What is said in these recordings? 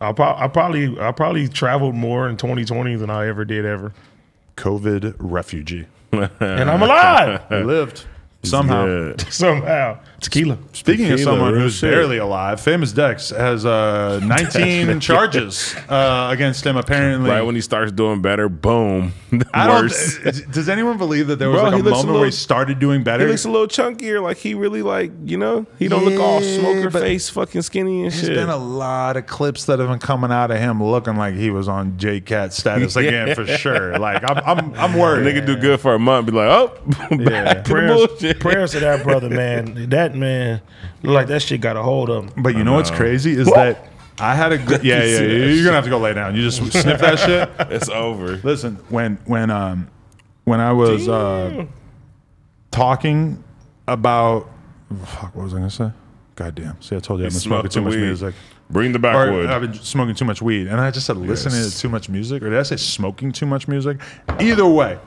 I probably traveled more in 2020 than I ever did ever. COVID refugee. And I'm alive. I lived. Somehow. Somehow. Tequila. Speaking of Tequila, someone real who's shit. barely alive, Famous Dex has 19 charges against him, apparently. Right when he starts doing better, boom. I don't, Worse. does anyone believe that there was Bro, like he a looks moment a where he little- started doing better? He looks a little chunkier, like he really like, you know, he don't look all Yeah, smoker but face, fucking skinny and There's shit. been a lot of clips that have been coming out of him looking like he was on J-Cat status again for sure. Like I'm worried. Nigga do good for a month, be like, oh, back to the bullshit. Prayers to that brother, man. That man, look like that shit got a hold of him. But you know what's crazy is that I had a good yeah. You're gonna have to go lay down. You just sniff that shit. It's over. Listen, when I was talking about fuck, what was I gonna say? God damn. See, I told you I've been smoking too much music. Bring the Or backwood. I've been smoking too much weed. And I just said listening to too much music. Or did I say smoking too much music? Either way.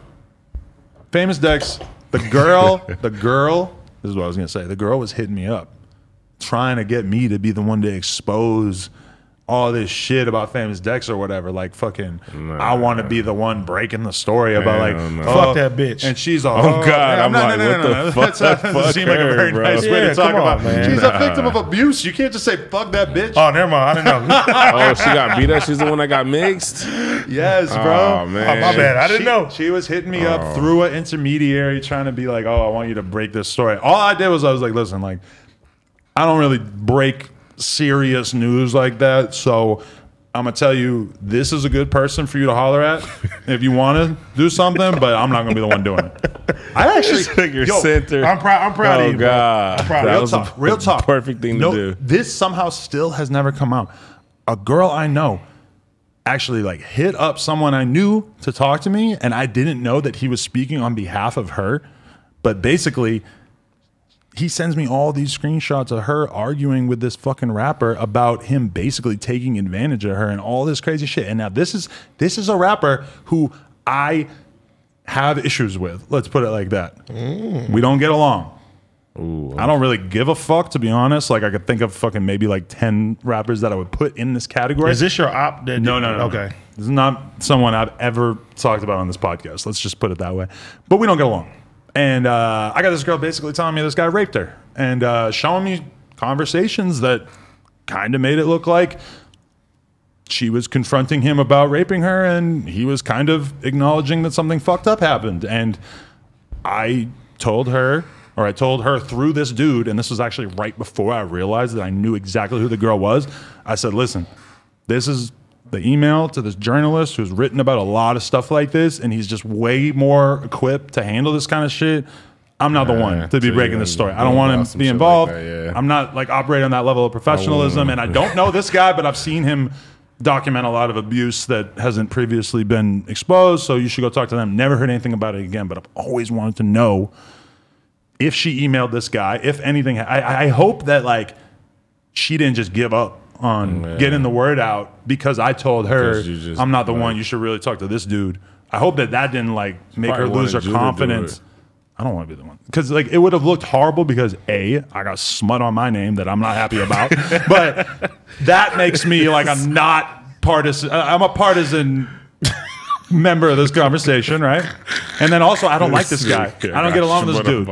Famous Dex, the girl, this is what I was gonna say. The girl was hitting me up, trying to get me to be the one to expose all this shit about Famous Dex or whatever. Like fucking, I want to be the one breaking the story about like, Fuck that bitch. And she's all, Oh, God, I'm like, no, what the fuck? That doesn't seem like a very Fuck her, nice bro. way Yeah, to talk come on, about. man. She's a victim of abuse. You can't just say fuck that bitch. Oh, never mind. I didn't know. Oh, she got beat up. She's the one that got mixed. Yes, bro. Oh man, Oh, my bad. I didn't know. She was hitting me up through an intermediary trying to be like, oh, I want you to break this story. All I did was I was like, listen, like, I don't really break serious news like that. So I'm going to tell you, this is a good person for you to holler at if you want to do something, but I'm not going to be the one doing it. I actually, Figure yo, center. I'm proud of you, bro. God. I'm proud That of was you. a real talk. Perfect thing to do. This somehow still has never come out. A girl I know actually like hit up someone I knew to talk to me, and I didn't know that he was speaking on behalf of her. But basically, he sends me all these screenshots of her arguing with this fucking rapper about him basically taking advantage of her and all this crazy shit. And now this is a rapper who I have issues with. Let's put it like that. We don't get along. I don't really give a fuck, to be honest. Like, I could think of fucking maybe like 10 rappers that I would put in this category. Is this your op? No. Okay. This is not someone I've ever talked about on this podcast. Let's just put it that way. But we don't get along. And I got this girl basically telling me this guy raped her and showing me conversations that kind of made it look like she was confronting him about raping her and he was kind of acknowledging that something fucked up happened. And I told her through this dude, and this was actually right before I realized that I knew exactly who the girl was. I said, listen, this is the email to this journalist who's written about a lot of stuff like this, and he's just way more equipped to handle this kind of shit. I'm not the one to be breaking this story. I don't want him to be involved. Like that, yeah. I'm not like operating on that level of professionalism, and I don't know this guy, but I've seen him document a lot of abuse that hasn't previously been exposed, so you should go talk to them. Never heard anything about it again, but I've always wanted to know if she emailed this guy, if anything. I hope that like she didn't just give up on getting the word out because I told her I'm not the one. You should really talk to this dude. I hope that didn't like make her lose her confidence. I don't want to be the one because like it would have looked horrible because I got smut on my name that I'm not happy about, but that makes me like I'm not partisan. I'm a partisan member of this conversation, right? And then also I don't like this guy. I don't get along with this dude.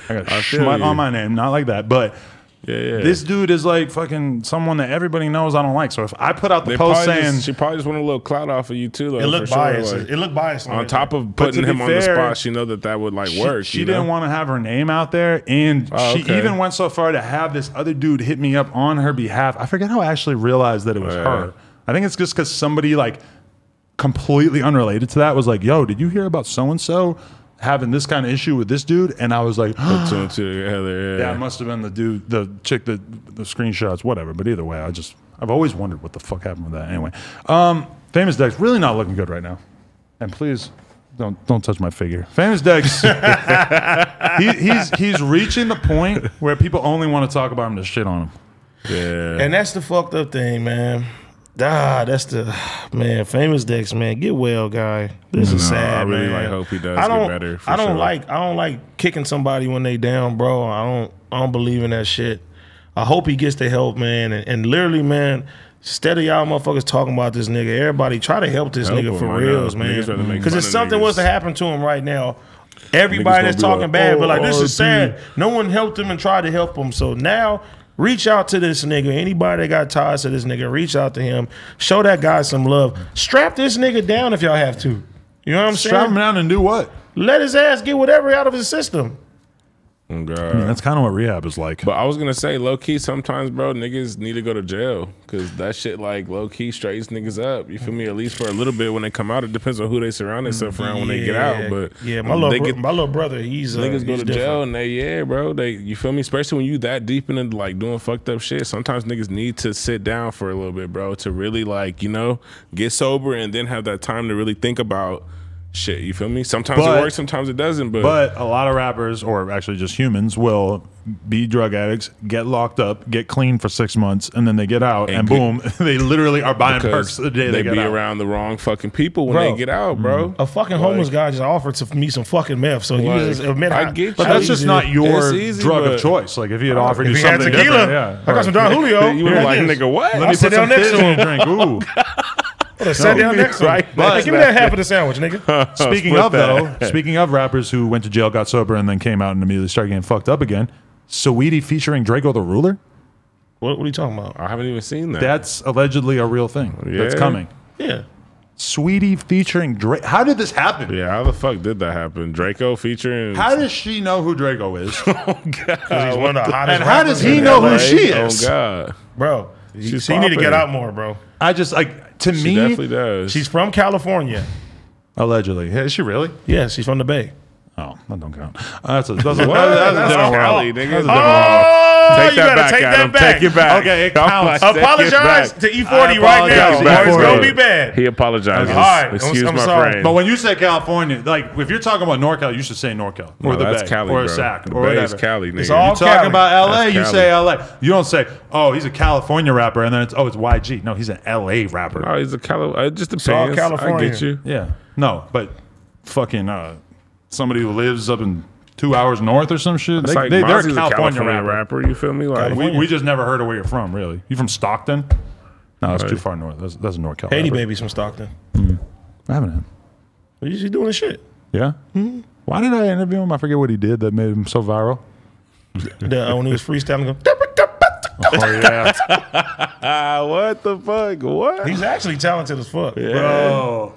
I got smut on my name, not like that, but. Yeah. This dude is like fucking someone that everybody knows I don't like. So if I put out the post saying she probably just wanted a little clout off of you too, though. It looked for biased. Sure. Like, it looked biased. on top of putting him on the spot, she know that would like work. She didn't want to have her name out there, and she even went so far to have this other dude hit me up on her behalf. I forget how I actually realized that it was her. I think it's just because somebody like completely unrelated to that was like, "Yo, did you hear about so and so?" having this kind of issue with this dude, and I was like, two together, yeah, it must have been the dude, the chick, the screenshots, whatever. But either way, I've always wondered what the fuck happened with that. Anyway, Famous Dex really not looking good right now, and please don't touch my figure. Famous Dex, he's reaching the point where people only want to talk about him to shit on him. Yeah, and that's the fucked up thing, man. That's the man. Famous Dex, man, get well, guy. This is sad. I really man. hope he does get better. I don't like kicking somebody when they down, bro. I don't believe in that shit. I hope he gets the help, man. And literally, man, Instead of y'all motherfuckers talking about this nigga, everybody try to help this Help nigga him, for I reals, know. man. Niggas rather make Because fun if of something niggas. was to happen to him right now, everybody that's Niggas gonna be talking like, bad, but like, oh, this is RIP. sad. No one helped him and tried to help him. So now, reach out to this nigga. Anybody that got ties to this nigga, reach out to him. Show that guy some love. Strap this nigga down if y'all have to. You know what I'm Strap him saying? down and do what? Let his ass get whatever out of his system. Oh, God. I mean, that's kind of what rehab is like. But I was gonna say, low key, sometimes, bro, niggas need to go to jail because that shit, like, low key, straightens niggas up. You feel me? At least for a little bit when they come out. It depends on who they surround themselves around when they get out. But yeah, my they little brother, he's niggas go he's to jail different. and bro, you feel me? Especially when you that deep into like doing fucked up shit. Sometimes niggas need to sit down for a little bit, bro, to really like, you know, get sober and then have that time to really think about shit. You feel me? Sometimes But- it works, sometimes it doesn't. But a lot of rappers, or actually just humans, will be drug addicts, get locked up, get clean for 6 months, and then they get out, and boom, they literally are buying perks the day they get be out. around the wrong fucking people when Bro. they get out, bro. A fucking homeless guy just offered to me some fucking meth. So Like, you just admit I how- get But you. that's just not your It's easy, drug but- of choice. Like if he had offered you If he had something tequila, different, yeah. I got some Don Julio. You were Here it like, is. nigga, what? Let I me sit put some down next to fizz in him. your drink. Ooh. Sat down next to him. Right Hey, next give me to that half of the sandwich, nigga. Speaking Split of that. though, speaking of rappers who went to jail, got sober, and then came out and immediately started getting fucked up again, Saweetie featuring Draco the Ruler. What are you talking about? I haven't even seen that. That's allegedly a real thing that's Yeah. coming. Yeah. Sweetie featuring Drake. How did this happen? Yeah, how the fuck did that happen? Draco featuring. How does she know who Draco is? He's one of the hottest And how rappers does he in know who LA. she is? Oh God, Bro, She's she need to get popping. out more, bro. I just like to she me. definitely does. She's from California. Allegedly, is she really? Yeah, she's from the Bay. Oh, that don't count. That's a different What? That's a That's different Cali, world. nigga. That's a Oh, different world. take you that gotta back, take Adam. that back. Take it back. Okay, it I'm counts. like, take it Apologize back. to E40 right now. apologize Or to it's E40. gonna be bad. He apologizes. All right, Excuse I'm my sorry. friend. But when you say California, like if you're talking about NorCal, you should say NorCal or No, the that's Bay Cali, or bro. SAC The or Bay whatever. is Cali, nigga. It's all You're talking Cali. about LA, That's you Cali. say LA. You don't say, oh, he's a California rapper, and then it's YG. No, he's an LA rapper. Oh, he's a Cali. It just depends. all California. I get you. Yeah. No, but fucking somebody who lives up in 2 hours north or some shit. It's like they're Mozzie's a a California rapper. rapper. You feel me? Like We just never heard of where you're from, really. You from Stockton? No, that's Right. too far north. That's a NorCal. Haiti rapper. baby's from Stockton. I haven't had. She's doing the shit. Yeah? Why did I interview him? I forget what he did that made him so viral. When he was freestyling, Oh, yeah. what the fuck? What? he's actually talented as fuck. Bro.